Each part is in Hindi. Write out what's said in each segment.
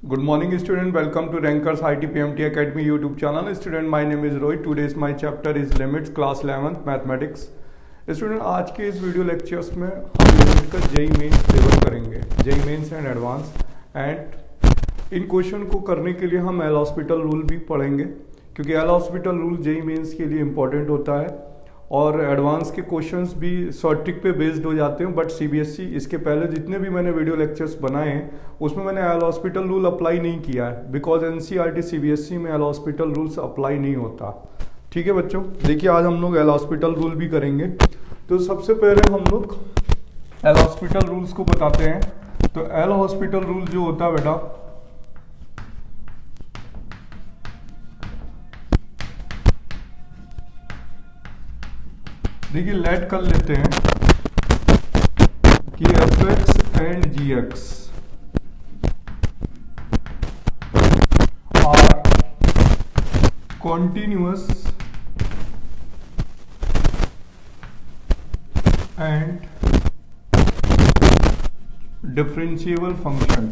Good morning, student. Welcome to Rankers IT PMT Academy YouTube channel. Student, my name is Rohit. Today's my chapter is limits, class 11th mathematics. Student, आज के इस वीडियो लेक्चर्स में हम लिमिट का जेई मेंस लेवल करेंगे, JEE Mains and advance. And इन क्वेश्चन को करने के लिए हम एल हॉस्पिटल रूल भी पढ़ेंगे, क्योंकि L'Hospital rule JEE Mains के लिए इंपॉर्टेंट होता है और एडवांस के क्वेश्चंस भी शॉर्ट ट्रिक पे बेस्ड हो जाते हैं। बट सीबीएसई इसके पहले जितने भी मैंने वीडियो लेक्चर्स बनाए हैं उसमें मैंने एल हॉस्पिटल रूल अप्लाई नहीं किया है, बिकॉज एनसीईआरटी सीबीएसई में एल हॉस्पिटल रूल्स अप्लाई नहीं होता। ठीक है बच्चों, देखिए आज हम लोग एल हॉस्पिटल रूल भी करेंगे। तो सबसे पहले हम लोग एल हॉस्पिटल रूल्स को बताते हैं। तो एल हॉस्पिटल रूल जो होता है बेटा, देखिए लेट कर लेते हैं कि F X and G X are continuous and differentiable function.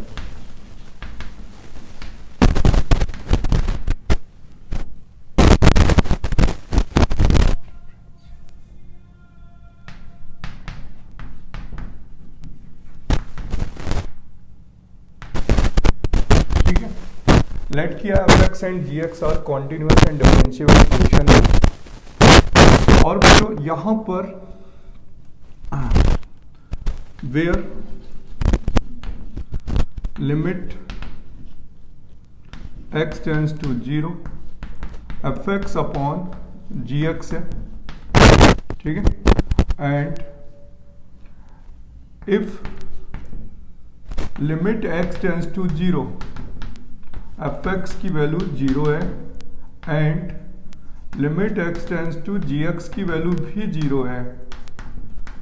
Let किया F X and G X are continuous and differentiable function है। और जो यहां पर where limit X tends to 0 F x upon ji X है, ठीक है। And if limit X tends to 0 F X की वैल्यू 0 है and limit X tends to G X की वैल्यू भी 0 है,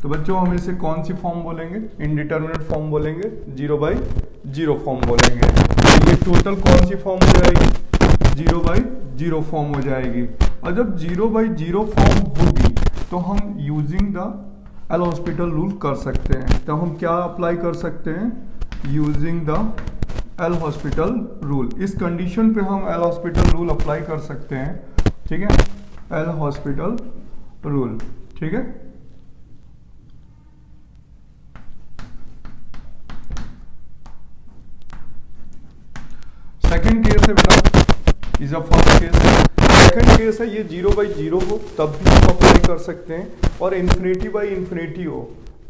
तो बच्चों हम इसे कौन सी फॉर्म बोलेंगे? इनडिटर्मिनेट फॉर्म बोलेंगे, 0/0 फॉर्म बोलेंगे। तो ये टोटल कौन सी फॉर्म हो जाएगी? 0/0 फॉर्म हो जाएगी। और जब 0/0 फॉर्म होगी तो हम using the L hospital rule कर सकते हैं। तो हम क्या अप्लाई कर सकते हैं? Using the L hospital rule. इस कंडीशन पे हम एल हॉस्पिटल रूल अप्लाई कर सकते हैं, ठीक है। एल हॉस्पिटल रूल, ठीक है। सेकंड केस है बेटा, is a first case. Second case है ये 0/0 हो तब भी हम अप्लाई कर सकते हैं, और इन्फिनिटी हो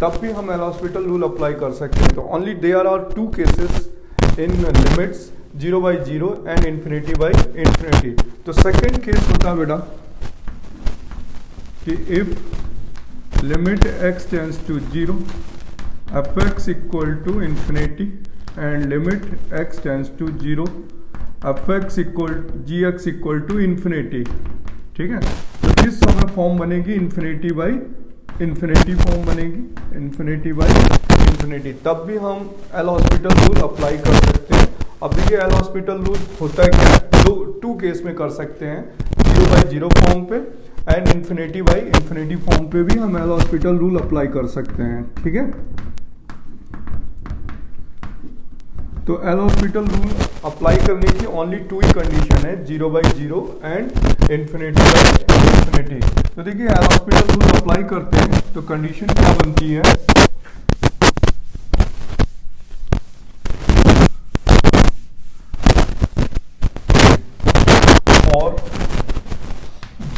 तब भी हम एल हॉस्पिटल रूल अप्लाई कर सकते हैं। तो only there are two cases in limits 0/0 and infinity. तो सेकंड केस होता है बेटा कि if limit x tends to 0 F x equal to infinity and limit x tends to 0 F x equal g x equal to infinity, ठीक है। तो इस समय फॉर्म बनेगी इन्फिनिटी फॉर्म बनेगी, इन्फिनिटी। तब भी हम एल हॉस्पिटल रूल अप्लाई कर सकते हैं। अब देखिए एल हॉस्पिटल रूल होता है क्या, टू केस में कर सकते हैं, 0/0 फॉर्म पे एंड इन्फिनिटी फॉर्म पे भी हम एल हॉस्पिटल रूल अप्लाई कर सकते हैं, ठीक है। तो एल हॉस्पिटल रूल अप्लाई करने की ओनली टू ही कंडीशन है, 0/0 एंड इन्फिनिटी। तो देखिए एल हॉस्पिटल रूल अप्लाई करते हैं तो कंडीशन क्या बनती है? और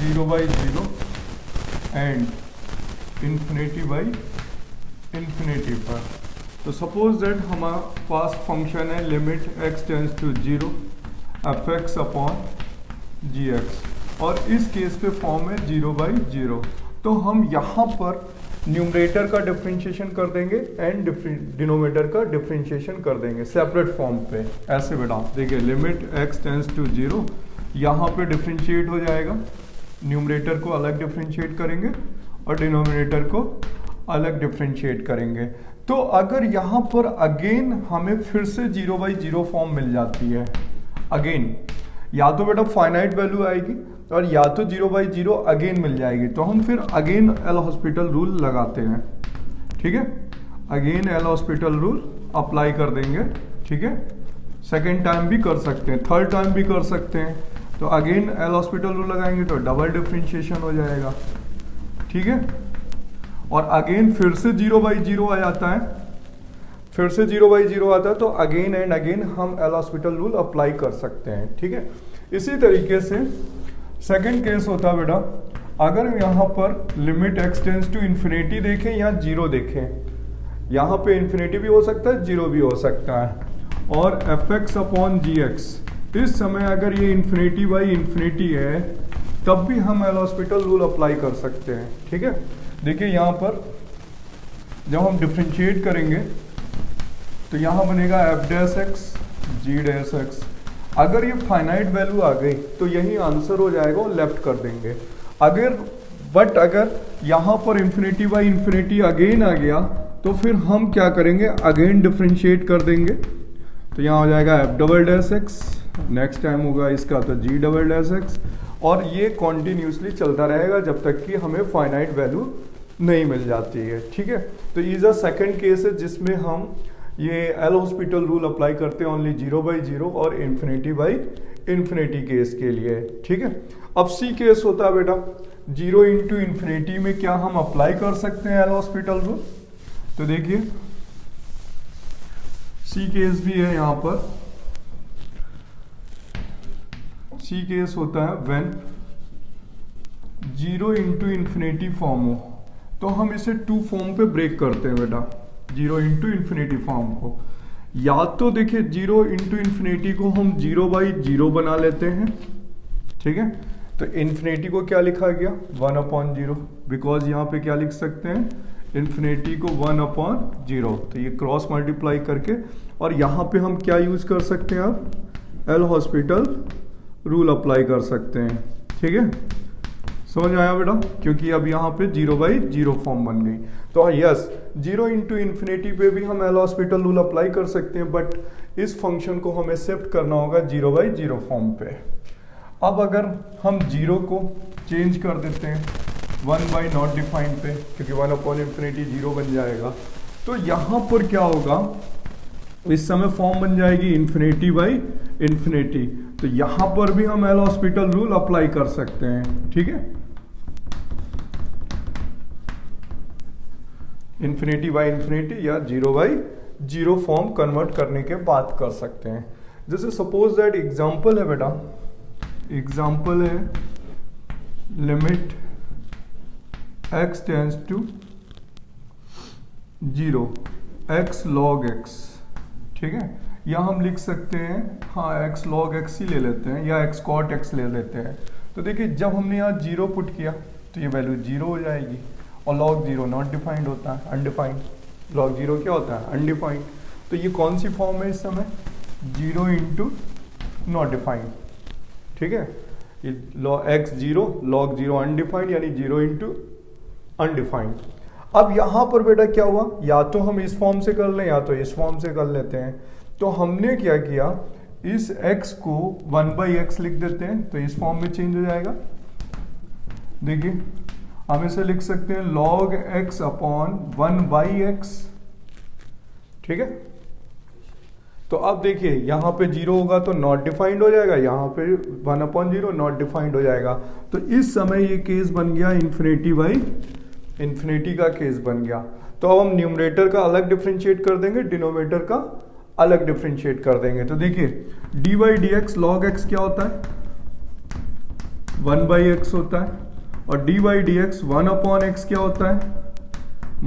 0/0 एंड इन्फिनिटी पर। तो सपोज दैट हमारे पास फंक्शन है limit x tends to 0 F x upon ji x, और इस केस पे फॉर्म है 0/0। तो हम यहाँ पर न्यूमरेटर का डिफरेंशिएशन कर देंगे एंड डिनोमिनेटर का डिफरेंशिएशन कर देंगे सेपरेट फॉर्म पे। ऐसे बेटा देखिए लिमिट x टेंड्स टू 0 यहाँ पे डिफरेंशिएट हो जाएगा, न्यूमरेटर को अलग डिफरेंशिएट करेंगे और डिनोमिनेटर को अलग डिफरेंशिएट करेंगे। तो अगर यहाँ पर अगेन हमें फिर से 0/0 फॉर्म मिल जाती है, अगेन या तो बेटा फाइनाइट वैल्यू आएगी और या तो 0/0 अगेन मिल जाएगी, तो हम फिर अगेन एल हॉस्पिटल रूल लगाते हैं, ठीक है। Again L hospital rule apply कर देंगे, ठीक है। सेकेंड टाइम भी कर सकते हैं, थर्ड टाइम भी कर सकते हैं। तो अगेन एल हॉस्पिटल रूल लगाएंगे तो डबल डिफरेंशिएशन हो जाएगा, ठीक है। और अगेन फिर से 0/0 आ जाता है, फिर से 0/0 आता है, तो अगेन एंड अगेन हम एल हॉस्पिटल रूल अप्लाई कर सकते हैं, ठीक है। इसी तरीके से सेकंड केस होता है बेटा, अगर यहाँ पर limit x tends to infinity देखें या 0 देखें, यहाँ पे इन्फिनिटी भी हो सकता है, 0 भी हो सकता है, और fx अपॉन gx, इस समय अगर ये इन्फिनिटी बाई इन्फिनिटी है तब भी हम एल हॉस्पिटल रूल अप्लाई कर सकते हैं, ठीक है। देखिए यहाँ पर जब हम डिफ्रेंशिएट करेंगे तो यहाँ बनेगा f dash x g dash x। अगर ये फाइनाइट वैल्यू आ गई तो यही आंसर हो जाएगा और लेफ्ट कर देंगे। अगर यहाँ पर इन्फिनिटी बाई इन्फिनिटी अगेन आ गया तो फिर हम क्या करेंगे, अगेन डिफ्रेंशिएट कर देंगे। तो यहाँ हो जाएगा f double dash x, next time होगा इसका तो g डबल डैश x, और ये कॉन्टिन्यूसली चलता रहेगा जब तक कि हमें फाइनाइट वैल्यू नहीं मिल जाती है, ठीक है। तो इज अ सेकंड केस है जिसमें हम ये एल हॉस्पिटल रूल अप्लाई करते हैं ओनली 0/0 और इन्फिनिटी बाई इन्फिनिटी केस के लिए, ठीक है। अब सी केस होता है बेटा, 0 इंटू इन्फिनिटी में क्या हम अप्लाई कर सकते हैं एल हॉस्पिटल रूल। तो देखिए सी केस भी है यहाँ पर, सी केस होता है व्हेन 0 इंटू इन्फिनिटी फॉर्म हो, तो हम इसे 2 फॉर्म पे ब्रेक करते हैं बेटा, 0 इंटू इन्फिनिटी फॉर्म को। या तो देखिए 0 इंटू इन्फिनिटी को हम 0/0 बना लेते हैं, ठीक है। तो इन्फिनिटी को क्या लिखा गया 1/0, बिकॉज यहाँ पे क्या लिख सकते हैं इन्फिनिटी को 1/0, तो ये क्रॉस मल्टीप्लाई करके, और यहाँ पे हम क्या यूज कर सकते हैं, अब एल हॉस्पिटल रूल अप्लाई कर सकते हैं, ठीक है। समझ आया बेटा, क्योंकि अब यहाँ पे 0/0 फॉर्म बन गई। तो यस 0 इंटू इन्फिनिटी पे भी हम एल हॉस्पिटल रूल अप्लाई कर सकते हैं, बट इस फंक्शन को हमें शिफ्ट करना होगा 0/0 फॉर्म पे। अब अगर हम 0 को चेंज कर देते हैं 1/नॉट डिफाइंड पे, क्योंकि 1/इन्फिनिटी 0 बन जाएगा, तो यहाँ पर क्या होगा, इस समय फॉर्म बन जाएगी इन्फिनिटी बाई इन्फिनिटी। तो यहाँ पर भी हम एल हॉस्पिटल रूल अप्लाई कर सकते हैं, ठीक है। इन्फिनिटी बाई इन्फिनिटी या 0/0 फॉर्म कन्वर्ट करने के बाद कर सकते हैं। जैसे सपोज दैट एग्जाम्पल है बेटा, एग्जाम्पल है limit x tends to 0 x log x, ठीक है। या हम लिख सकते हैं हाँ x log x ही ले लेते हैं, या x cot x ले लेते हैं। तो देखिए जब हमने यहाँ 0 पुट किया तो ये वैल्यू 0 हो जाएगी, और log 0 नॉट डिफाइंड होता है, अनडिफाइंड। log 0 क्या होता है, अनडिफाइंड। तो ये कौन सी फॉर्म है इस समय, 0 इंटू नॉट डिफाइंड, ठीक है। ये x 0 log 0 अनडिफाइंड, यानी 0 इंटू अनडिफाइंड। अब यहाँ पर बेटा क्या हुआ, या तो हम इस फॉर्म से कर लें या तो इस फॉर्म से कर लेते हैं। तो हमने क्या किया, इस x को 1/x लिख देते हैं, तो इस फॉर्म में चेंज हो जाएगा। देखिए हम इसे लिख सकते हैं log x अपॉन 1/x, ठीक है। तो अब देखिए यहाँ पे 0 होगा तो नॉट डिफाइंड हो जाएगा, यहाँ पे 1/0 नॉट डिफाइंड हो जाएगा। तो इस समय ये केस बन गया इन्फिनिटी बाई इन्फिनिटी का केस बन गया। तो अब हम न्यूमरेटर का अलग डिफरेंशिएट कर देंगे, डिनोमिनेटर का अलग डिफरेंशिएट कर देंगे। तो देखिए d/dx log x क्या होता है, 1/x होता है, और d/dx 1/x क्या होता है,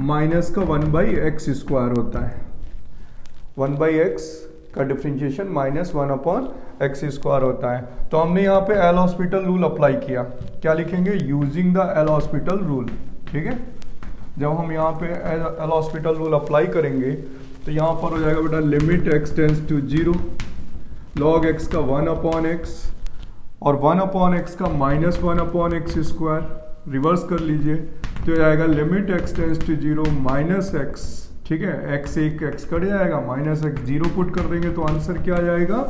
माइनस का 1/x² होता है। 1/x का डिफरेंशिएशन माइनस 1/x² होता है। तो हमने यहाँ पे एल हॉस्पिटल रूल अप्लाई किया, क्या लिखेंगे, using the L hospital rule, ठीक है। जब हम यहाँ पे एल हॉस्पिटल रूल अप्लाई करेंगे तो यहाँ पर हो जाएगा बेटा limit x tends to 0 log x का 1/x और 1/x का माइनस 1/x², रिवर्स कर लीजिए तो हो जाएगा limit x tends to 0 minus x, ठीक है। x एक x कट जाएगा, माइनस x 0 पुट कर देंगे तो आंसर क्या आ जाएगा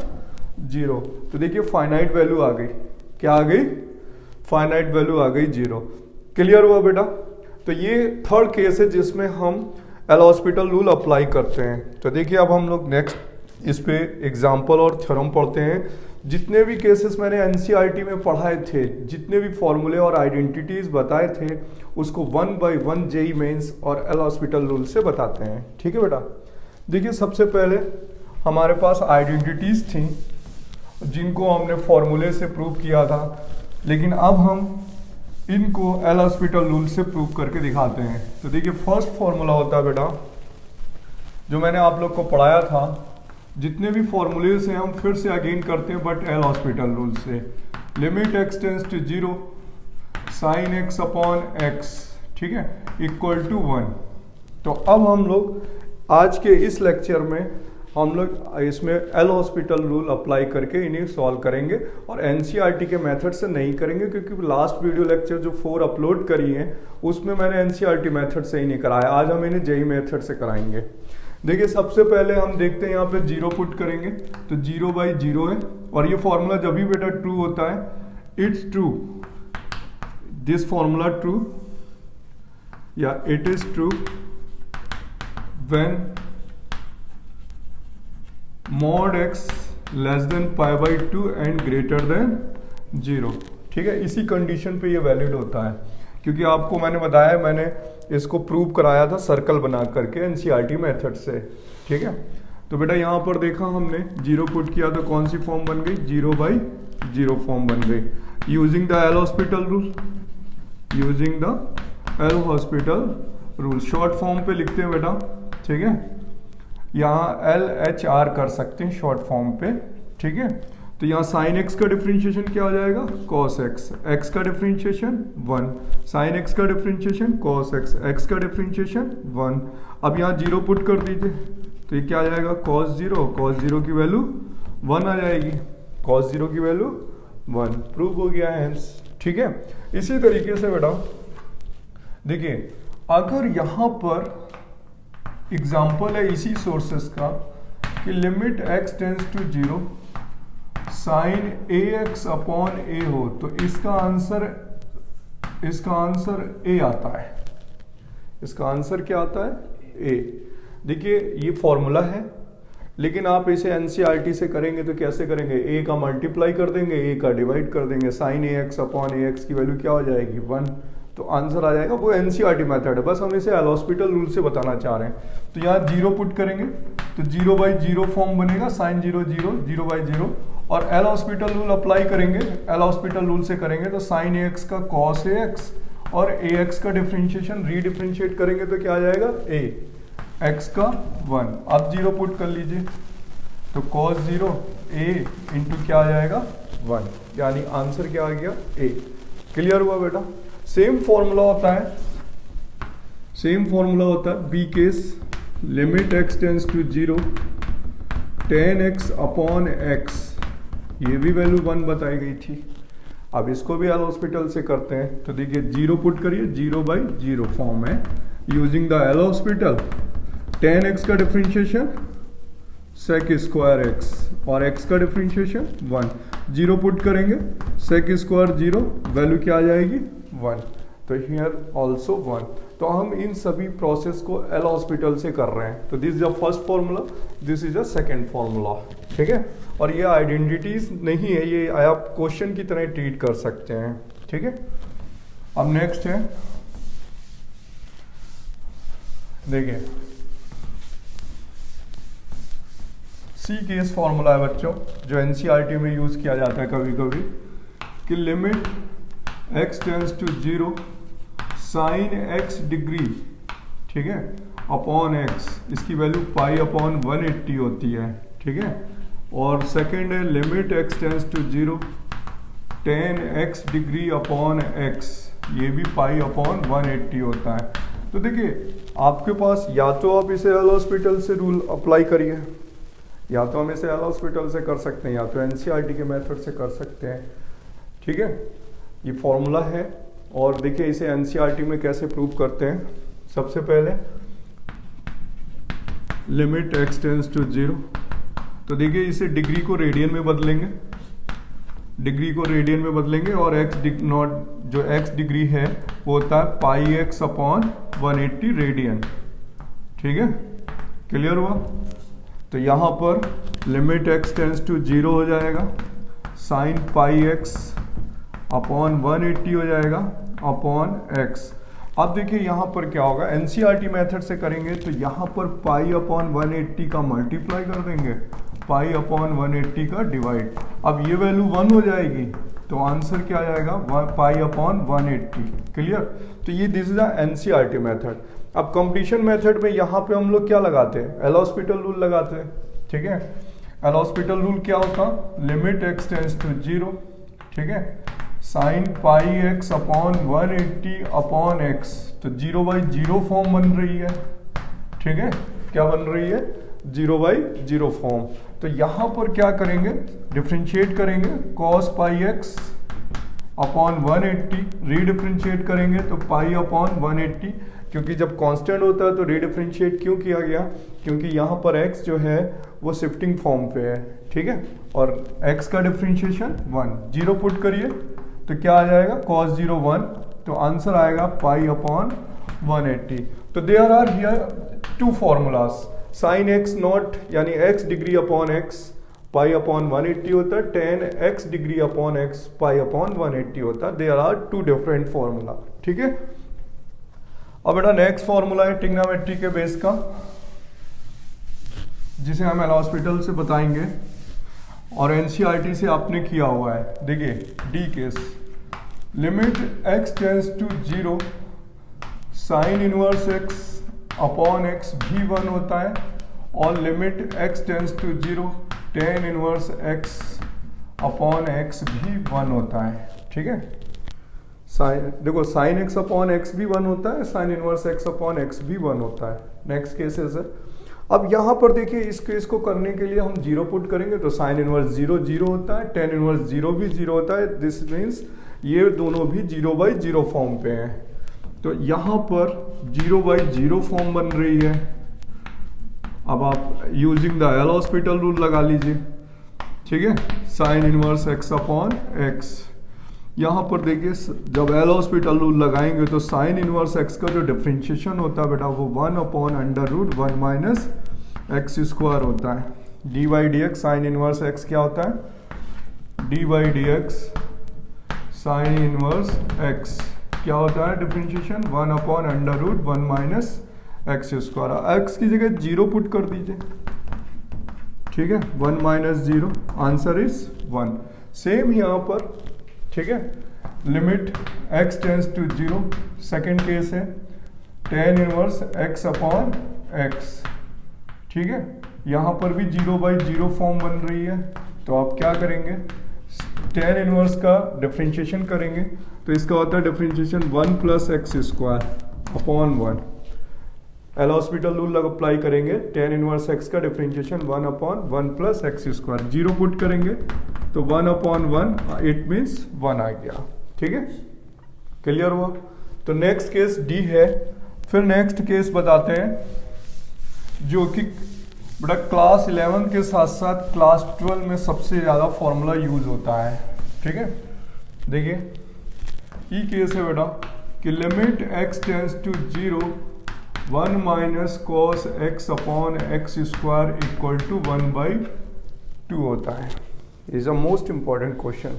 0। तो देखिए फाइनाइट वैल्यू आ गई, क्या आ गई, फाइनाइट वैल्यू आ गई 0। क्लियर हुआ बेटा। तो ये थर्ड केस है जिसमें हम एल हॉस्पिटल रूल अप्लाई करते हैं। तो देखिए अब हम लोग नेक्स्ट इस पे एग्जाम्पल और थ्योरम पढ़ते हैं। जितने भी केसेस मैंने एनसीईआरटी में पढ़ाए थे, जितने भी फॉर्मूले और आइडेंटिटीज बताए थे, उसको 1 बाय 1 जेईई मेंस और एल हॉस्पिटल रूल से बताते हैं। ठीक है बेटा। देखिए सबसे पहले हमारे पास आइडेंटिटीज थी जिनको हमने फॉर्मूले से प्रूव किया था, लेकिन अब हम इनको एल हॉस्पिटल रूल से प्रूव करके दिखाते हैं। तो देखिए फर्स्ट फॉर्मूला होता है बेटा, जो मैंने आप लोग को पढ़ाया था, जितने भी फॉर्मूले से हम फिर से अगेन करते हैं बट एल हॉस्पिटल रूल से। Limit x tends to 0 sine x upon x, ठीक है, इक्वल टू 1। तो अब हम लोग आज के इस लेक्चर में हम लोग इसमें एल हॉस्पिटल रूल अप्लाई करके इन्हें सॉल्व करेंगे और एनसीईआरटी के मेथड से नहीं करेंगे, क्योंकि लास्ट वीडियो लेक्चर जो 4 अपलोड करी है उसमें मैंने एनसीईआरटी मेथड से ही नहीं कराया। आज हम इन्हें जेईई मेथड से कराएंगे। देखिए सबसे पहले हम देखते हैं यहाँ पे 0 पुट करेंगे तो 0 बाई 0 है, और ये फॉर्मूला जब भी बेटा ट्रू होता है, it's true, this formula true या it is true when mod x less than pi by 2 and greater than 0। ठीक है, इसी कंडीशन पे ये वैलिड होता है, क्योंकि आपको मैंने बताया, मैंने इसको प्रूव कराया था सर्कल बना करके एनसीईआरटी मेथड से। ठीक है, तो बेटा यहाँ पर देखा हमने 0 पुट किया तो कौन सी फॉर्म बन गई, 0 बाई 0 फॉर्म बन गई using the L hospital rule, using the L hospital rule. Short form पे लिखते हैं बेटा, ठीक है, यहाँ LHR कर सकते हैं शॉर्ट फॉर्म पे। ठीक है, तो यहाँ साइन एक्स का डिफरेंशिएशन क्या हो जाएगा, कॉस एक्स, एक्स का डिफरेंशिएशन 1, साइन एक्स का डिफरेंशिएशन कॉस एक्स, एक्स का डिफरेंशिएशन 1। अब यहाँ 0 पुट कर दीजिए तो ये क्या आ जाएगा, कॉस 0, कॉस 0 की वैल्यू 1 आ जाएगी, कॉस 0 की वैल्यू 1, प्रूव हो गया है हेंस। ठीक है, इसी तरीके से बेटा देखिए, अगर यहाँ पर एग्जाम्पल है इसी सोर्सेस का कि limit x tends to 0 sine ax upon a हो, तो इसका आंसर a आता है। इसका आंसर क्या आता है, a। देखिए ये फॉर्मूला है, लेकिन आप इसे एनसीईआरटी से करेंगे तो कैसे करेंगे, a का मल्टीप्लाई कर देंगे, a का डिवाइड कर देंगे, साइन ax अपॉन ax की वैल्यू क्या हो जाएगी, 1, तो आंसर आ जाएगा। वो एनसीईआरटी मेथड है, बस हम इसे एल हॉस्पिटल रूल से बताना चाह रहे हैं। तो यहाँ 0 पुट करेंगे तो 0 बाई 0 फॉर्म बनेगा, साइन 0 0, 0 बाई 0, और एल हॉस्पिटल रूल अप्लाई करेंगे, एल हॉस्पिटल रूल से करेंगे तो साइन ax का कॉस ax और ax का डिफरेंशिएशन रीडिफरेंशिएट करेंगे तो क्या आ जाएगा, a, x का 1। अब 0 पुट कर लीजिए तो कॉस 0 a इंटू क्या आ जाएगा, 1, यानी आंसर क्या आ गया, a। क्लियर हुआ बेटा। सेम फॉर्मूला होता है B case, limit x tends to 0 tan x upon x, ये भी वैल्यू 1 बताई गई थी। अब इसको भी एल हॉस्पिटल से करते हैं तो देखिए 0 पुट करिए, 0 बाई 0 फॉर्म है using the L hospital. tan x का डिफरेंशिएशन sec स्क्वायर x और x का डिफरेंशिएशन 1, 0 पुट करेंगे sec स्क्वायर 0, वैल्यू क्या आ जाएगी, 1, तो हियर ऑल्सो 1। तो हम इन सभी प्रोसेस को एल हॉस्पिटल से कर रहे हैं। तो this is the first formula, this is the second formula. ठीक है, और ये आइडेंटिटीज नहीं है, ये आप क्वेश्चन की तरह ट्रीट कर सकते हैं। ठीक है, अब नेक्स्ट है, देखिए सी केस फॉर्मूला है बच्चों, जो एनसीईआरटी में यूज किया जाता है कभी कभी, कि limit x tends to 0 sine x degree, ठीक है, अपॉन x, इसकी वैल्यू पाई अपॉन 180 होती है। ठीक है, और सेकंड है limit x tends to 0 tan x degree upon x, ये भी पाई अपॉन 180 होता है। तो देखिए आपके पास या तो आप इसे एल हॉस्पिटल से रूल अप्लाई करिए, या तो हम इसे एल हॉस्पिटल से कर सकते हैं, या तो एनसीईआरटी के मेथड से कर सकते हैं। ठीक है, ये फॉर्मूला है, और देखिए इसे एनसीईआरटी में कैसे प्रूव करते हैं। सबसे पहले लिमिट x टेंस टू 0, तो देखिए इसे डिग्री को रेडियन में बदलेंगे, डिग्री को रेडियन में बदलेंगे, और जो x डिग्री है वो होता है पाई x अपॉन 180 रेडियन। ठीक है, क्लियर हुआ। तो यहाँ पर लिमिट x टेंस टू 0 हो जाएगा, साइन पाई x अपॉन 180 हो जाएगा अपॉन x। अब देखिए यहाँ पर क्या होगा, एनसीईआरटी मेथड से करेंगे तो यहाँ पर पाई अपॉन 180 का मल्टीप्लाई कर देंगे, पाई अपॉन 180 का डिवाइड। अब ये वैल्यू 1 हो जाएगी तो आंसर क्या आ जाएगा, पाई अपॉन 180। क्लियर? तो ये दिस इज एनसीईआरटी मेथड। अब कंप्लीशन मेथड में यहाँ पे हम लोग क्या लगाते हैं, एल हॉस्पिटल रूल लगाते हैं। ठीक है, एल हॉस्पिटल रूल क्या होता, लिमिट x टेंस टू 0, ठीक है, sine pi x upon 180 upon x। तो 0/0 फॉर्म बन रही है। ठीक है, क्या बन रही है, 0/0 फॉर्म। तो यहां पर क्या करेंगे, डिफरेंशिएट करेंगे cos पाई x अपॉन 180, रीडिफरेंशिएट करेंगे तो पाई अपॉन 180। क्योंकि जब कांस्टेंट होता है तो रीडिफरेंशिएट क्यों किया गया, क्योंकि यहाँ पर x जो है वो शिफ्टिंग फॉर्म पे है। ठीक है, और x का डिफरेंशिएशन 1, 0 पुट करिए तो क्या आ जाएगा, cos 0 1, तो आंसर आएगा पाई अपॉन 180। तो there are here two formulas, sine x naught यानी x degree upon x pi upon 180 होता है, tan x degree upon x pi upon 180 होता है। There are two different formula. ठीक है, अब बेटा नेक्स्ट फॉर्मूला है ट्रिग्नोमेट्री के बेस का, जिसे हम एल हॉस्पिटल से बताएंगे और एनसीईआरटी से आपने किया हुआ है। देखिए D case, limit x tends to 0, sine inverse x upon x भी 1 होता है, और limit x tends to 0, tan inverse x upon x भी 1 होता है। ठीक है, साइन देखो साइन x अपॉन x भी 1 होता है, sign inverse x upon x भी 1 होता है। नेक्स्ट केसेस है। अब यहाँ पर देखिए इस केस को करने के लिए हम 0 पुट करेंगे तो साइन इनवर्स 0 0 होता है, tan इनवर्स 0 भी 0 होता है। दिस मीन्स ये दोनों भी 0/0 फॉर्म पे हैं। तो यहाँ पर 0/0 फॉर्म बन रही है। अब आप using the L hospital rule लगा लीजिए। ठीक है, sign inverse x upon x। यहाँ पर देखिए जब एल हॉस्पिटल रूल लगाएंगे तो साइन इनवर्स x का जो डिफरेंशिएशन होता है बेटा वो 1 upon under root 1 minus x square होता है। dy/dx साइन इनवर्स x क्या होता है, dy/dx साइन इनवर्स x क्या होता है, differentiation 1 upon under root 1 minus x square. x की जगह 0 पुट कर दीजिए। ठीक है, 1 माइनस 0, आंसर इज 1। सेम यहाँ पर, ठीक है, limit x tends to 0, second case है tan inverse x upon x। ठीक है, यहाँ पर भी 0/0 फॉर्म बन रही है। तो आप क्या करेंगे, tan इनवर्स का डिफरेंशिएशन करेंगे तो इसका होता है differentiation 1 plus x square upon 1। L hospital rule apply करेंगे, tan इनवर्स x का differentiation 1 upon 1 plus x square, 0 put करेंगे तो 1 अपॉन 1, इट मीन्स 1 आ गया। ठीक है, क्लियर हुआ। तो नेक्स्ट केस डी है। फिर नेक्स्ट केस बताते हैं जो कि बेटा क्लास 11 के साथ साथ क्लास 12 में सबसे ज़्यादा फॉर्मूला यूज होता है। ठीक है, देखिए ये केस है बेटा कि limit x tends to 0, 1 minus cos x upon x square equal to 1/2 होता है। Is a most important question.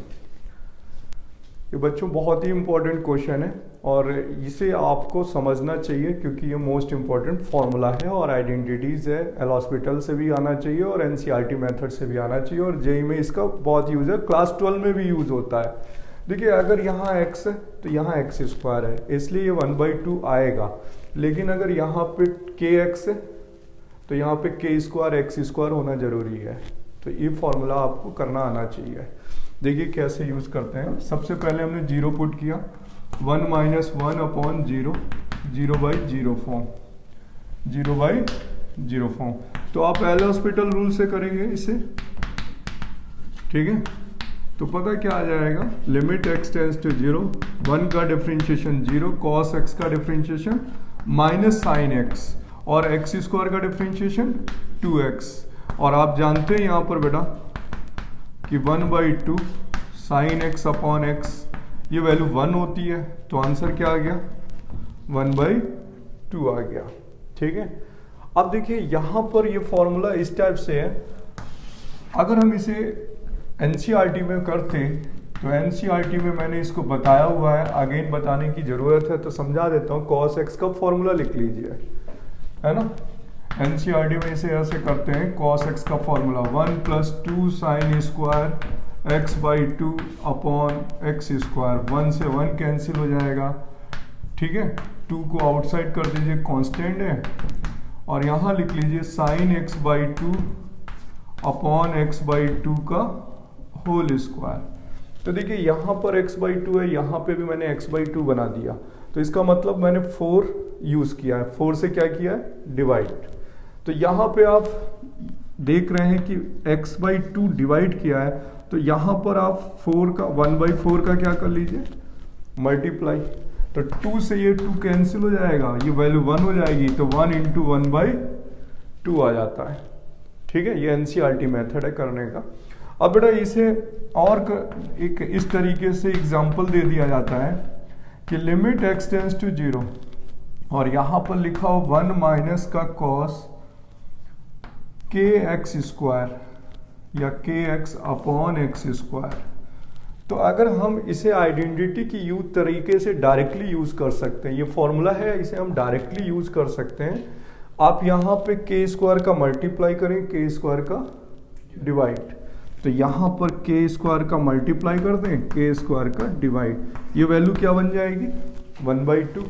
ये बच्चों बहुत ही इम्पोर्टेंट क्वेश्चन है और इसे आपको समझना चाहिए क्योंकि ये मोस्ट इम्पॉर्टेंट फॉर्मूला है और आइडेंटिटीज़ है। एल हॉस्पिटल से भी आना चाहिए और एनसीईआरटी मेथड से भी आना चाहिए और जेईई में इसका बहुत यूज़ है, क्लास 12 में भी यूज़ होता है। देखिए अगर यहाँ x है तो यहाँ एक्स स्क्वायर है, इसलिए ये 1/2 आएगा। लेकिन अगर यहाँ पे kx है तो यहाँ पे k स्क्वायर एक्स स्क्वायर होना ज़रूरी है। तो ये फॉर्मूला आपको करना आना चाहिए। देखिए कैसे यूज़ करते हैं। सबसे पहले हमने 0 पुट किया, 1 माइनस 1 अपॉन 0, 0/0 फॉर्म, 0/0 फॉर्म। तो आप एल हॉस्पिटल रूल से करेंगे इसे। ठीक है, तो पता क्या आ जाएगा, लिमिट x टेंस टू 0, 1 का डिफरेंशिएशन 0, cos x का डिफरेंशिएशन माइनस साइन x और एक्स स्क्वायर का डिफरेंशिएशन 2x। और आप जानते हैं यहाँ पर बेटा कि 1/2 साइन x अपॉन x, ये वैल्यू 1 होती है तो आंसर क्या आ गया, 1/2 आ गया। ठीक है, अब देखिए यहाँ पर ये फॉर्मूला इस टाइप से है, अगर हम इसे एनसीईआरटी में करते तो एनसीईआरटी में मैंने इसको बताया हुआ है, अगेन बताने की ज़रूरत है तो समझा देता हूँ। cos x का फॉर्मूला लिख लीजिए, है ना। एनसीईआरटी में इसे ऐसे करते हैं, cos x का formula 1 + 2 sin square x/2 upon x square. 1 से 1 कैंसिल हो जाएगा, ठीक है। 2 को आउटसाइड कर दीजिए, कांस्टेंट है, और यहाँ लिख लीजिए sin x/2 अपॉन x/2 का होल स्क्वायर। तो देखिए यहाँ पर x/2 है, यहाँ पे भी मैंने x/2 बना दिया, तो इसका मतलब मैंने 4 यूज किया है। 4 से क्या किया है, डिवाइड। तो यहाँ पे आप देख रहे हैं कि x/2 डिवाइड किया है, तो यहाँ पर आप 4 का 1/4 का क्या कर लीजिए, मल्टीप्लाई। तो 2 से ये 2 कैंसिल हो जाएगा, ये वैल्यू 1 हो जाएगी, तो 1 × 1/2 आ जाता है, ठीक है। ये एनसीईआरटी मेथड है करने का। अब बेटा इसे और एक इस तरीके से एग्जांपल दे दिया जाता है कि लिमिट x टेंड्स टू 0 और यहाँ पर लिखा हो 1 माइनस का cos kx स्क्वायर या kx अपॉन x स्क्वायर। तो अगर हम इसे आइडेंटिटी की यूज तरीके से डायरेक्टली यूज कर सकते हैं, ये फॉर्मूला है, इसे हम डायरेक्टली यूज कर सकते हैं। आप यहाँ पे k स्क्वायर का मल्टीप्लाई करें, k स्क्वायर का डिवाइड, तो यहाँ पर k स्क्वायर का मल्टीप्लाई कर दें, k स्क्वायर का डिवाइड, ये वैल्यू क्या बन जाएगी, 1/2।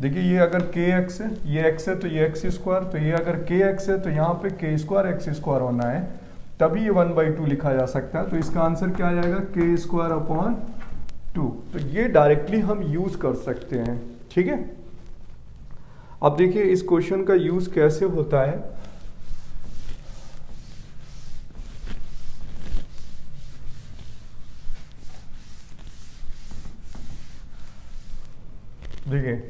देखिए ये अगर kx है, ये x है तो ये x स्क्वायर, तो ये अगर kx है तो यहाँ पे k स्क्वायर x स्क्वायर होना है, तभी ये 1/2 लिखा जा सकता है। तो इसका आंसर क्या आ जाएगा, k स्क्वायर अपॉन 2। तो ये डायरेक्टली हम यूज कर सकते हैं, ठीक है। अब देखिए इस क्वेश्चन का यूज कैसे होता है। देखिए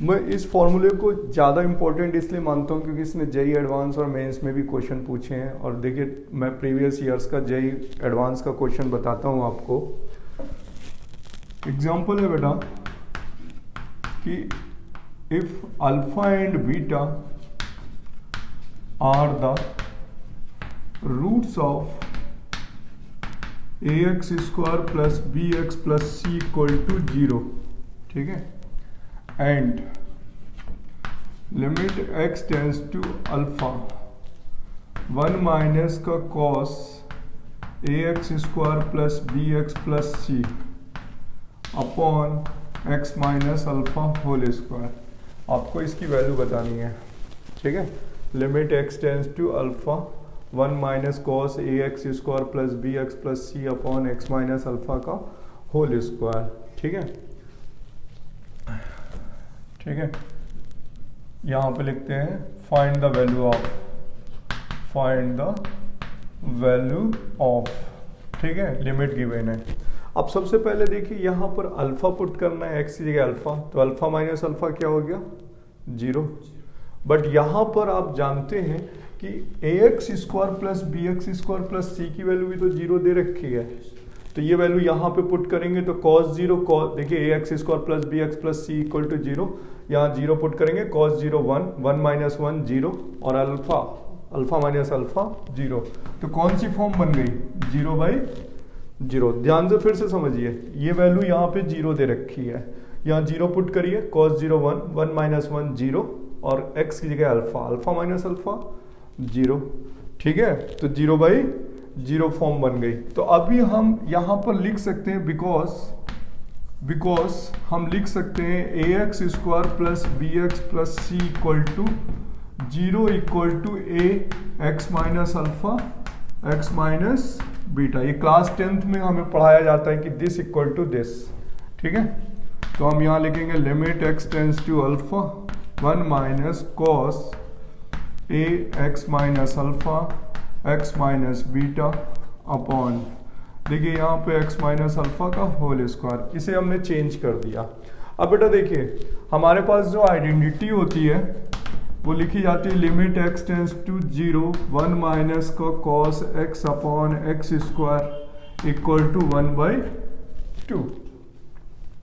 मैं इस फॉर्मूले को ज़्यादा इंपॉर्टेंट इसलिए मानता हूँ क्योंकि इसने जेईई एडवांस और मेंस में भी क्वेश्चन पूछे हैं। और देखिए मैं प्रीवियस ईयर्स का जेईई एडवांस का क्वेश्चन बताता हूँ आपको। एग्जांपल है बेटा कि if alpha and beta are the roots of ax square plus bx plus c equal to 0, ठीक है, and limit x tends to alpha 1 minus का cos ax square plus bx plus c upon x minus alpha whole square. आपको इसकी वैल्यू बतानी है, ठीक है। Limit x tends to alpha 1 minus cos ax square plus bx plus c upon x minus alpha का होल स्क्वायर, ठीक है, ठीक है। यहाँ पे लिखते हैं find the value of, find the value of, ठीक है, लिमिट गिवन है। अब सबसे पहले देखिए यहाँ पर अल्फा पुट करना है, x की जगह अल्फा, तो अल्फा माइनस अल्फा क्या हो गया, 0। बट यहाँ पर आप जानते हैं कि ax square plus bx square plus c की वैल्यू भी तो 0 दे रखी है, तो ये वैल्यू यहाँ पे पुट करेंगे तो cos 0 cos, देखिए ax square plus bx plus c equal to 0, यहाँ 0 पुट करेंगे, cos 0 1, 1 माइनस 1 0 और अल्फा, अल्फा माइनस अल्फा 0, तो कौन सी फॉर्म बन गई, 0/0। ध्यान से फिर से समझिए, ये वैल्यू यहाँ पे 0 दे रखी है, यहाँ 0 पुट करिए, cos 0 1, 1 माइनस 1 0 और x की जगह अल्फा, अल्फा माइनस अल्फा 0, ठीक है, तो 0/0 फॉर्म बन गई। तो अभी हम यहाँ पर लिख सकते हैं बिकॉज हम लिख सकते हैं ax square plus bx plus c equal to 0 equal to a x minus alpha x minus beta. ये क्लास 10th में हमें पढ़ाया जाता है कि दिस इक्वल टू दिस, ठीक है। तो हम यहाँ लिखेंगे limit x tends to alpha 1 minus cos a x minus alpha x minus beta upon, देखिए यहाँ पे x माइनस अल्फा का होल स्क्वायर, इसे हमने चेंज कर दिया। अब बेटा देखिए हमारे पास जो आइडेंटिटी होती है वो लिखी जाती है limit x tends to 0 1 minus का cos x upon x square equal to 1/2,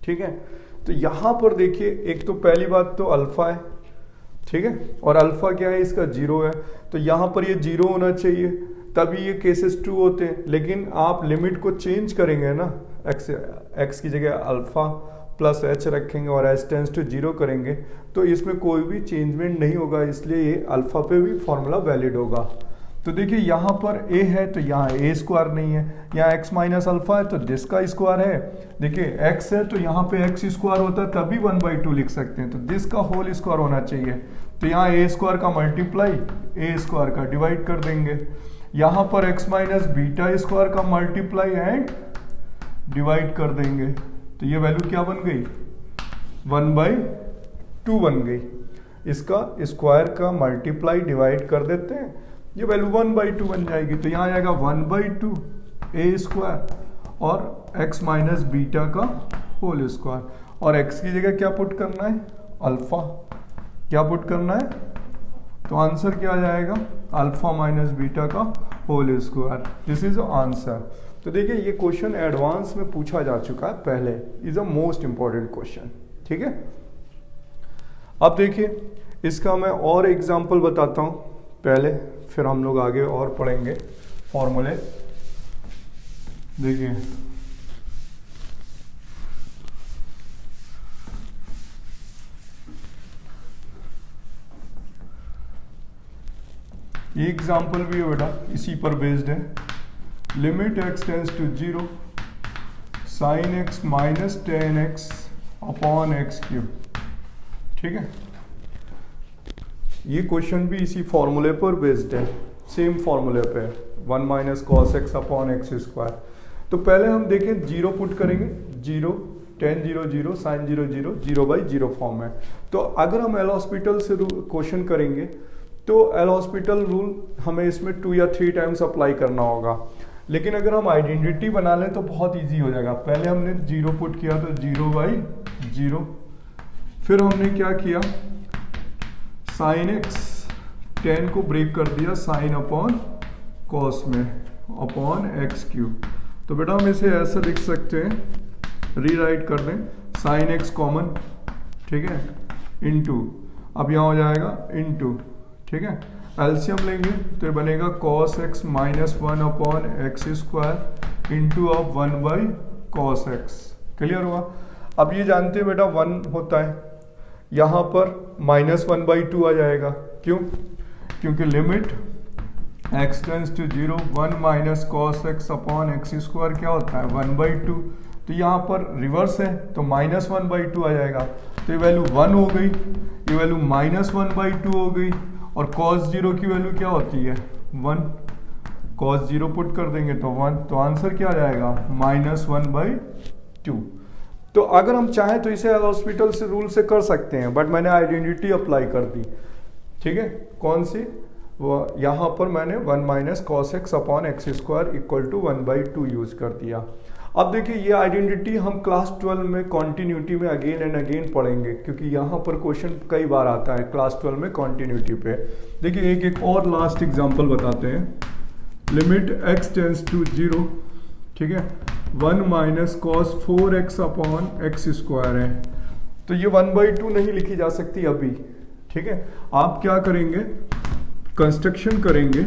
ठीक है। तो यहाँ पर देखिए एक तो पहली बात तो अल्फा है, ठीक है, और अल्फा क्या है इसका 0 है, तो यहाँ पर ये 0 होना चाहिए, तभी ये केसेस ट्रू होते हैं। लेकिन आप लिमिट को चेंज करेंगे ना, एक्स की जगह अल्फा प्लस एच रखेंगे और एच टेंस टू 0 करेंगे, तो इसमें कोई भी चेंजमेंट नहीं होगा, इसलिए ये अल्फा पे भी फॉर्मूला वैलिड होगा। तो देखिए यहाँ पर a है तो यहाँ a स्क्वायर नहीं है, यहाँ x माइनस अल्फा है तो दिस का स्क्वायर है। देखिए x है तो यहाँ पे x स्क्वायर होता है तभी 1/2 लिख सकते हैं, तो दिस का होल स्क्वायर होना चाहिए। तो यहाँ a स्क्वायर का मल्टीप्लाई a स्क्वायर का डिवाइड कर देंगे, यहाँ पर x माइनस बीटा स्क्वायर का मल्टीप्लाई एंड डिवाइड कर देंगे, तो ये वैल्यू क्या बन गई 1/2 बन गई। इसका स्क्वायर का मल्टीप्लाई डिवाइड कर देते हैं, ये वैल्यू 1/2 बन जाएगी, तो यहाँ आएगा 1/2 a स्क्वायर और x माइनस बीटा का होल स्क्वायर, और x की जगह क्या पुट करना है अल्फा, क्या पुट करना है, तो आंसर क्या आ जाएगा अल्फा माइनस बीटा का whole square, this is answer. तो देखिए ये क्वेश्चन एडवांस में पूछा जा चुका है पहले, is a most important question, ठीक है। अब देखिए इसका मैं और एग्जांपल बताता हूँ पहले, फिर हम लोग आगे और पढ़ेंगे फॉर्मूले। देखिए ये एग्जांपल भी है बेटा, इसी पर बेस्ड है। Limit x tends to 0 sine x minus tan x upon x cube, ठीक है। ये क्वेश्चन भी इसी फॉर्मूले पर बेस्ड है, सेम फॉर्मूले पे 1 minus cos x upon x square. तो पहले हम देखें 0 पुट करेंगे, 0 tan 0 0 साइन 0 0 0/0 फॉर्म है। तो अगर हम एल हॉस्पिटल से क्वेश्चन करेंगे तो एल हॉस्पिटल रूल हमें इसमें 2 या 3 टाइम्स अप्लाई करना होगा, लेकिन अगर हम आइडेंटिटी बना लें तो बहुत इजी हो जाएगा। पहले हमने 0 पुट किया तो 0/0, फिर हमने क्या किया साइन एक्स टेन को ब्रेक कर दिया साइन अपॉन कॉस में अपॉन एक्स क्यूब। तो बेटा हम इसे ऐसा लिख सकते हैं, रीराइट कर दें, साइन एक्स कॉमन, ठीक है, इनटू, अब यहाँ हो जाएगा इनटू, ठीक है, एलसीएम लेंगे तो ये बनेगा cos x minus 1 upon x square into of 1/cos x. Clear हुआ। अब ये जानते हैं बेटा 1 होता है, यहाँ पर -1/2 आ जाएगा, क्यों, क्योंकि limit x tends to 0 1 minus cos x upon x square क्या होता है 1/2, तो यहाँ पर रिवर्स है तो -1/2 आ जाएगा, तो ये वैल्यू 1 हो गई, ये वैल्यू -1/2 हो गई, और cos 0 की वैल्यू क्या होती है 1, cos 0 पुट कर देंगे तो 1, तो आंसर क्या आ जाएगा -1/2। तो अगर हम चाहें तो इसे हॉस्पिटल से रूल से कर सकते हैं, बट मैंने आइडेंटिटी अप्लाई कर दी, ठीक है, कौन सी, वो यहाँ पर मैंने 1 minus cos x upon x square equal to 1/2 use कर दिया। अब देखिए ये आइडेंटिटी हम क्लास 12 में कॉन्टिन्यूटी में अगेन एंड अगेन पढ़ेंगे, क्योंकि यहाँ पर क्वेश्चन कई बार आता है क्लास 12 में कॉन्टिन्यूटी पे। देखिए एक और लास्ट एग्जाम्पल बताते हैं, लिमिट x टेंस टू 0, ठीक है, 1 minus cos 4x upon x square है, तो ये 1/2 नहीं लिखी जा सकती अभी, ठीक है। आप क्या करेंगे, कंस्ट्रक्शन करेंगे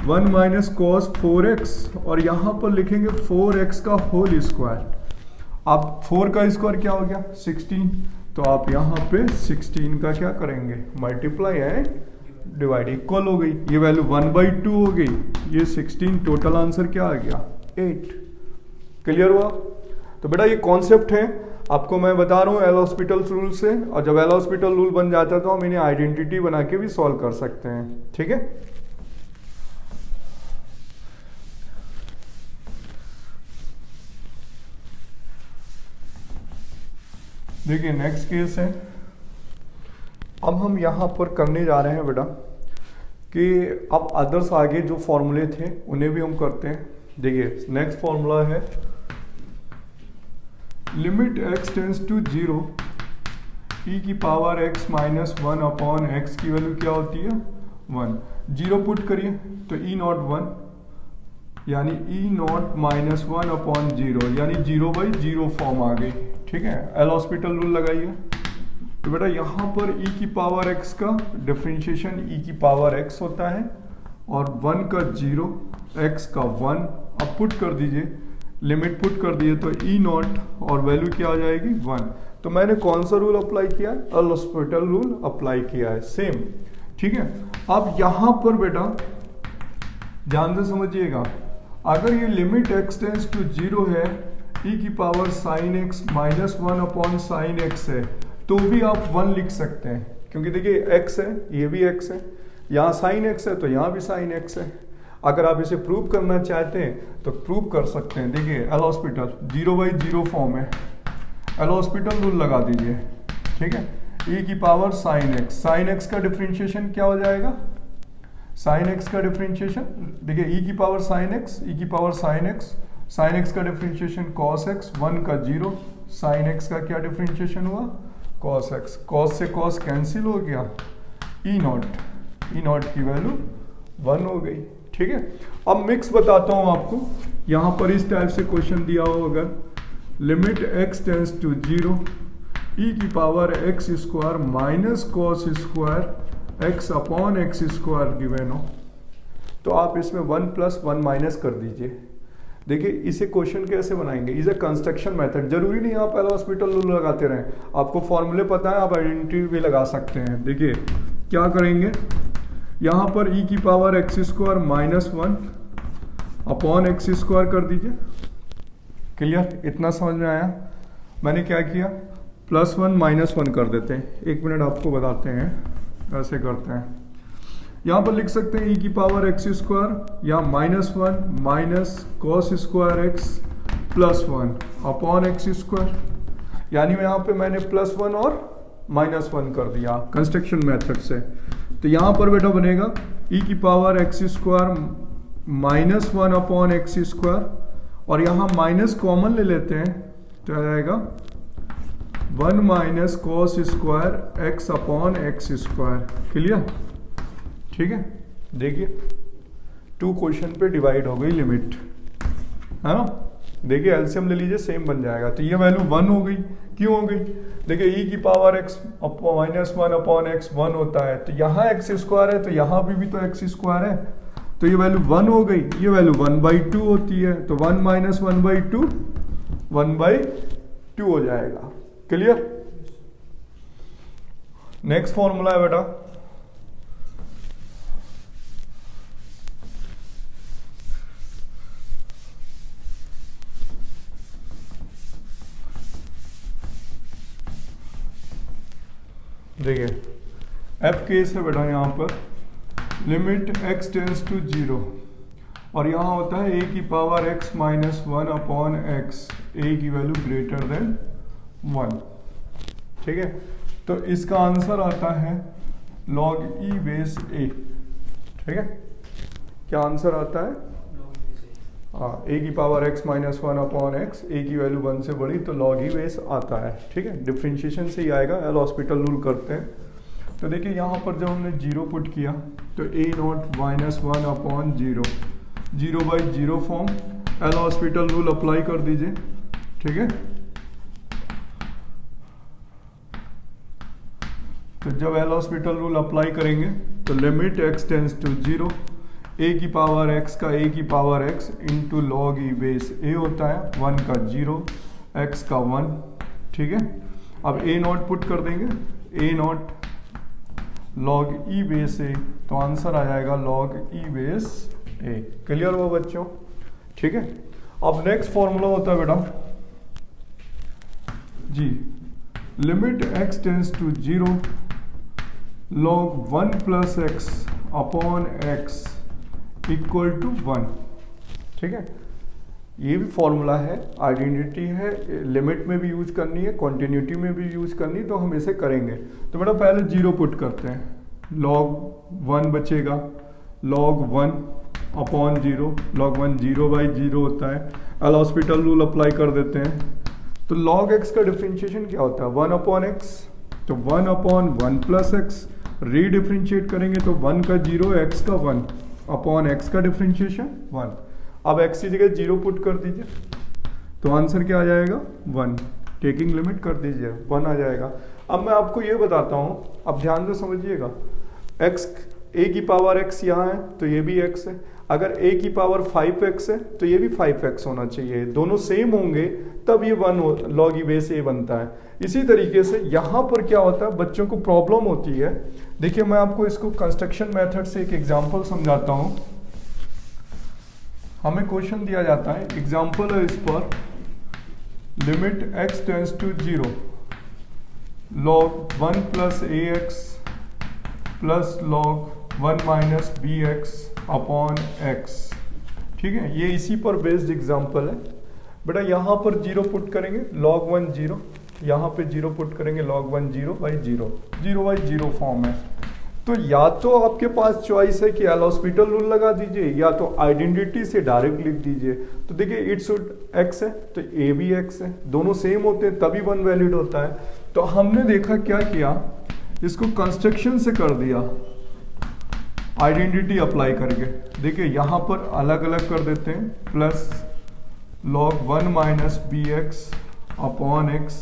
1 माइनस कॉस 4x और यहाँ पर लिखेंगे 4x का होल स्क्वायर। अब 4 का स्क्वायर क्या हो गया 16, तो आप यहाँ पे 16 का क्या करेंगे मल्टीप्लाई एंड डिवाइड, इक्वल हो गई, ये वैल्यू 1/2 हो गई, ये 16, टोटल आंसर क्या आ गया 8। क्लियर हुआ। तो बेटा ये कॉन्सेप्ट है, आपको मैं बता रहा हूँ एल हॉस्पिटल रूल से, और जब एल हॉस्पिटल रूल बन जाता है तो हम इन्हें आइडेंटिटी बना के भी सॉल्व कर सकते हैं, ठीक है। देखिए नेक्स्ट केस है, अब हम यहाँ पर करने जा रहे हैं बेटा कि अब अदर्स आगे जो फॉर्मूले थे उन्हें भी हम करते हैं। देखिए नेक्स्ट फॉर्मूला है limit x tends to 0 e की power x minus 1 upon x की वैल्यू क्या होती है 1, 0 पुट करिए तो e नॉट 1 यानी e नॉट माइनस 1 अपॉन 0 यानी 0/0 फॉर्म आ गई, ठीक है। एल हॉस्पिटल रूल लगाइए, तो बेटा यहाँ पर e की पावर x का डिफरेंशिएशन e की पावर x होता है और 1 का 0 x का 1। अब पुट कर दीजिए, लिमिट पुट कर दीजिए तो e नॉट और वैल्यू क्या आ जाएगी 1। तो मैंने कौन सा रूल अप्लाई किया है? एल हॉस्पिटल रूल अप्लाई किया है, सेम। ठीक है, अब यहाँ पर बेटा ध्यान से समझिएगा, अगर ये लिमिट x टेंस टू 0 है, e की power sine x minus 1 upon sine x है, तो भी आप 1 लिख सकते हैं, क्योंकि देखिए x है, ये भी x है, यहाँ साइन x है तो यहाँ भी साइन x है। अगर आप इसे प्रूव करना चाहते हैं तो प्रूव कर सकते हैं। देखिए एल हॉस्पिटल 0/0 फॉर्म है, एल हॉस्पिटल रूल लगा दीजिए। ठीक है, e की पावर साइन x का डिफरेंशिएशन क्या हो जाएगा? साइन x का डिफरेंशिएशन देखिए e की पावर साइन x का डिफरेंशिएशन cos x, 1 का 0, साइन x का क्या डिफरेंशिएशन हुआ? cos x, cos से cos कैंसिल हो गया, e नॉट की वैल्यू 1 हो गई। ठीक है, अब मिक्स बताता हूं आपको। यहां पर इस टाइप से क्वेश्चन दिया हो, अगर limit x tends to 0 e की पावर x स्क्वायर minus cos square x upon x square given हो, तो आप इसमें 1 प्लस 1 माइनस कर दीजिए। देखिए इसे क्वेश्चन कैसे बनाएंगे, इज ए कंस्ट्रक्शन मेथड। जरूरी नहीं आप एल हॉस्पिटल रूल लगाते रहें, आपको फॉर्मूले पता है, आप आइडेंटिटी भी लगा सकते हैं। देखिए क्या करेंगे, यहाँ पर e की पावर x स्क्वायर माइनस 1 अपॉन x स्क्वायर कर दीजिए। क्लियर, इतना समझ में आया? मैंने क्या किया, +1 -1 कर देते हैं। 1 मिनट आपको बताते हैं कैसे करते हैं। यहाँ पर लिख सकते हैं e की पावर x स्क्वायर या -1 minus cos square x +1 upon x square, यानी यहाँ पे मैंने +1 और -1 कर दिया कंस्ट्रक्शन मेथड से। तो यहाँ पर बेटा बनेगा e की power x square -1 upon x square, और यहाँ माइनस कॉमन ले लेते हैं तो आ जाएगा 1 minus cos square x upon x square. Clear? ठीक है, देखिए 2 क्वेश्चन पे डिवाइड हो गई लिमिट, है ना। देखिए एलसीएम ले लीजिए, सेम बन जाएगा। तो ये वैल्यू 1 हो गई। क्यों हो गई? देखिए e की पावर x -1 अपॉन x 1 होता है, तो यहाँ x स्क्वायर है तो यहाँ भी तो x स्क्वायर है, तो ये वैल्यू 1 हो गई। ये वैल्यू 1/2 होती है, तो 1 माइनस 1/2 1/2 हो जाएगा। क्लियर? नेक्स्ट फॉर्मूला है बेटा, देखिए एफ केस है बेटा, यहाँ पर लिमिट x टेंस टू 0 और यहाँ होता है a की power x minus 1 upon x, a की वैल्यू ग्रेटर देन 1। ठीक है, तो इसका आंसर आता है log e बेस a। ठीक है, क्या आंसर आता है? हाँ, a की power x minus 1 upon x, a की वैल्यू 1 से बड़ी तो log e बेस आता है। ठीक है, डिफरेंशिएशन से ही आएगा, एल हॉस्पिटल रूल करते हैं। तो देखिए यहाँ पर जब हमने 0 पुट किया तो a not minus 1 upon 0, 0/0 form, L hospital rule apply कर दीजिए। ठीक है, तो जब एल हॉस्पिटल रूल अप्लाई करेंगे तो limit x tends to 0, a की पावर x का a की power x into log e base a होता है, 1 का 0 x का 1। ठीक है, अब a नॉट पुट कर देंगे, a not log e base a, तो आंसर आ जाएगा log e base a। Clear हुआ बच्चों? ठीक है, अब नेक्स्ट फॉर्मूला होता है बेटा जी, limit x tends to 0 log 1 plus x upon x equal to 1। ठीक है, ये भी फॉर्मूला है, आइडेंटिटी है, लिमिट में भी यूज करनी है, कॉन्टिन्यूटी में भी यूज करनी है, तो हम इसे करेंगे। तो बेटा पहले 0 पुट करते हैं, log 1 बचेगा, log 1 अपॉन 0, log 1 0/0 होता है, एल हॉस्पिटल रूल अप्लाई कर देते हैं। तो log x का डिफरेंशिएशन क्या होता है? 1 अपॉन x, तो 1 अपॉन 1 प्लस x, रीडिफरेंशिएट करेंगे तो 1 का 0 x का 1 अपॉन x का डिफरेंशिएशन 1। अब x की जगह 0 पुट कर दीजिए तो आंसर क्या आ जाएगा? 1। टेकिंग लिमिट कर दीजिए, 1 आ जाएगा। अब मैं आपको ये बताता हूँ, अब ध्यान से समझिएगा। x a की पावर x यहाँ है तो ये भी x है, अगर a की पावर 5x है तो ये भी 5x होना चाहिए, दोनों सेम होंगे तब ये 1 लॉग ई बेस a बनता है। इसी तरीके से यहाँ पर क्या होता है, बच्चों को प्रॉब्लम होती है। देखिए मैं आपको इसको कंस्ट्रक्शन मेथड से एक एग्जांपल समझाता हूँ। हमें क्वेश्चन दिया जाता है, एग्जांपल है इस पर, limit x tends to 0 log 1 plus ax plus log 1 minus bx upon x। ठीक है, ये इसी पर बेस्ड एग्जांपल है। बेटा यहाँ पर 0 पुट करेंगे, log 1 0, यहाँ पे 0 पुट करेंगे, log 1 0 बाई 0, 0 बाई 0 फॉर्म है। तो या तो आपके पास चॉइस है कि एल हॉस्पिटल रूल लगा दीजिए, या तो आइडेंटिटी से डायरेक्ट लिख दीजिए। तो देखिए इट्स एक्स है तो ए भी एक्स है, दोनों सेम होते हैं तभी 1 वैलिड होता है। तो हमने देखा क्या किया, इसको कंस्ट्रक्शन से कर दिया आइडेंटिटी अप्लाई करके। देखिए यहाँ पर अलग अलग कर देते हैं, plus log 1 minus b x upon x.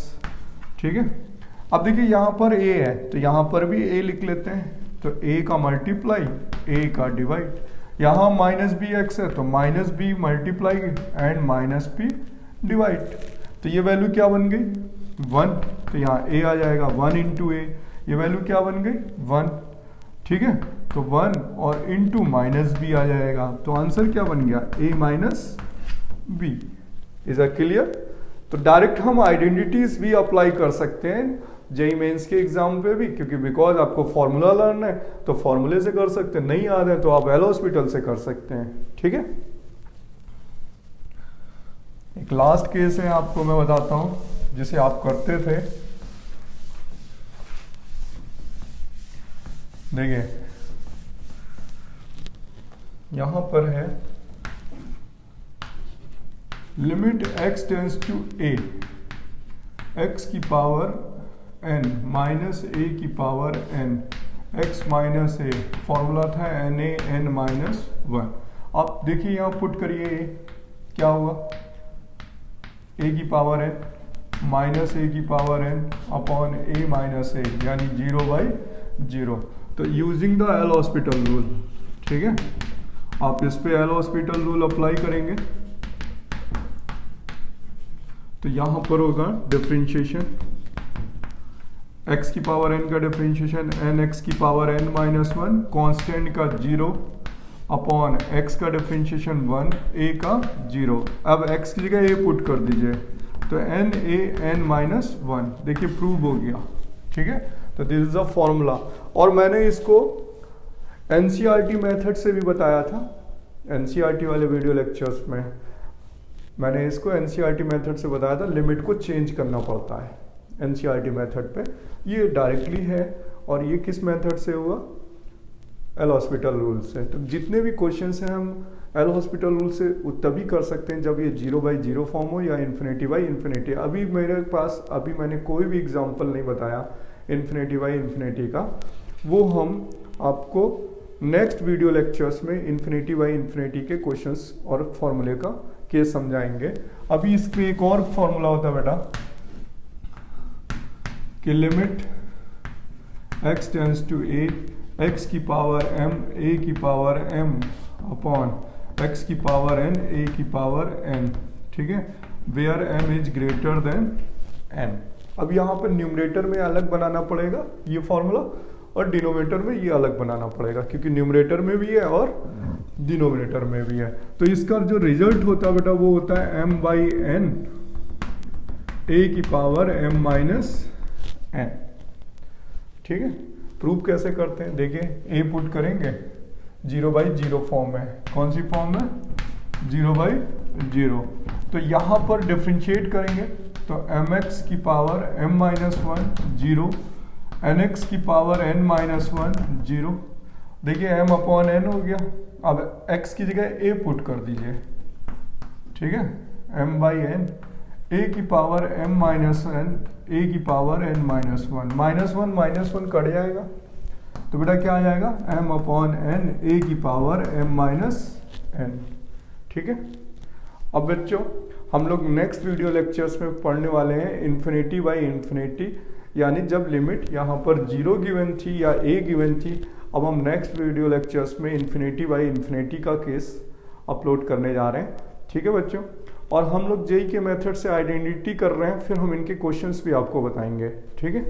ठीक है, अब देखिए यहाँ पर a है तो यहाँ पर भी a लिख लेते हैं, तो a का मल्टीप्लाई a का डिवाइड, यहाँ माइनस बी एक्स है तो minus b multiply and minus b divide. तो ये वैल्यू क्या बन गई 1, तो यहाँ a आ जाएगा 1 इंटू ए, ये वैल्यू क्या बन गई 1। ठीक है, तो 1 और इंटू माइनस बी आ जाएगा, तो आंसर क्या बन गया a minus b. Is a clear? तो डायरेक्ट हम आइडेंटिटीज भी अप्लाई कर सकते हैं जेई मेंस के एग्जाम पे भी, क्योंकि बिकॉज आपको फॉर्मूला लर्न है तो फॉर्मूले से कर सकते हैं, नहीं याद है तो आप एल हॉस्पिटल से कर सकते हैं। ठीक है, एक लास्ट केस है आपको मैं बताता हूं जिसे आप करते थे। देखिए यहां पर है limit x tends to a, x की पावर n माइनस a की power n, x minus a, formula था na n माइनस 1। आप देखिए यहाँ पुट करिए a, क्या हुआ a की पावर n माइनस a की power n upon a minus a, यानी 0 बाई 0। तो using the L hospital rule, ठीक है, आप इस पे एल हॉस्पिटल रूल अप्लाई करेंगे तो यहां पर होगा डिफरेंशिएशन x की पावर n का डिफरेंशिएशन n x की पावर n माइनस 1, कांस्टेंट का 0 अपॉन x का डिफरेंशिएशन 1, a का 0। अब x की जगह a पुट कर दीजिए तो n a n माइनस 1। देखिए प्रूव हो गया। ठीक है, तो दिस इज अ फॉर्मूला, और मैंने इसको एनसीईआरटी मेथड से भी बताया था, एनसीईआरटी वाले वीडियो लेक्चर्स में मैंने इसको एनसीईआरटी मेथड से बताया था। लिमिट को चेंज करना पड़ता है एनसीईआरटी मेथड पे, ये डायरेक्टली है, और ये किस मेथड से हुआ, एल हॉस्पिटल रूल से। तो जितने भी क्वेश्चंस हैं हम एल हॉस्पिटल रूल से तभी कर सकते हैं जब ये 0 बाई 0 फॉर्म हो या इन्फिनिटी बाई इन्फिनिटी। अभी मेरे पास अभी मैंने कोई भी एग्जांपल नहीं बताया इन्फिनिटी बाई इन्फिनिटी का, वो हम आपको नेक्स्ट वीडियो लेक्चर्स में इन्फिनिटी बाई इन्फिनिटी के क्वेश्चंस और फॉर्मूले का केस समझाएंगे। अभी इसमें एक और फॉर्मूला होता है बेटा कि limit x tends to a, x की पावर m a की पावर m अपॉन x की पावर n a की पावर n। ठीक है, where m is greater than n। अब यहाँ पर न्यूमरेटर में अलग बनाना पड़ेगा ये फॉर्मूला, और डिनोमिनेटर में ये अलग बनाना पड़ेगा, क्योंकि न्यूमरेटर में भी है और डिनोमिनेटर में भी है। तो इसका जो रिजल्ट होता है बेटा वो होता है m बाई n a की पावर m माइनस n। ठीक है, प्रूव कैसे करते हैं, देखिए a पुट करेंगे 0 बाई 0 फॉर्म में, कौन सी फॉर्म में 0 बाई 0। तो यहाँ पर डिफ्रेंशिएट करेंगे तो mx की पावर m माइनस 1 0, nx की पावर n माइनस 1 0। देखिए m अपॉन n हो गया, अब x की जगह a पुट कर दीजिए। ठीक है, m बाई n a की power m minus n a की power n minus 1, minus 1 cut जाएगा तो बेटा क्या आ जाएगा m अपॉन n a की पावर m माइनस n। ठीक है, अब बच्चों हम लोग नेक्स्ट वीडियो लेक्चर्स में पढ़ने वाले हैं इन्फिनिटी बाई इन्फिनिटी यानी जब लिमिट यहाँ पर 0 गिवन थी या a गिवन थी। अब हम नेक्स्ट वीडियो लेक्चर्स में इन्फिनिटी बाई इन्फिनिटी का केस अपलोड करने जा रहे हैं। ठीक है बच्चों, और हम लोग जेई के मेथड से आइडेंटिटी कर रहे हैं, फिर हम इनके क्वेश्चंस भी आपको बताएंगे। ठीक है।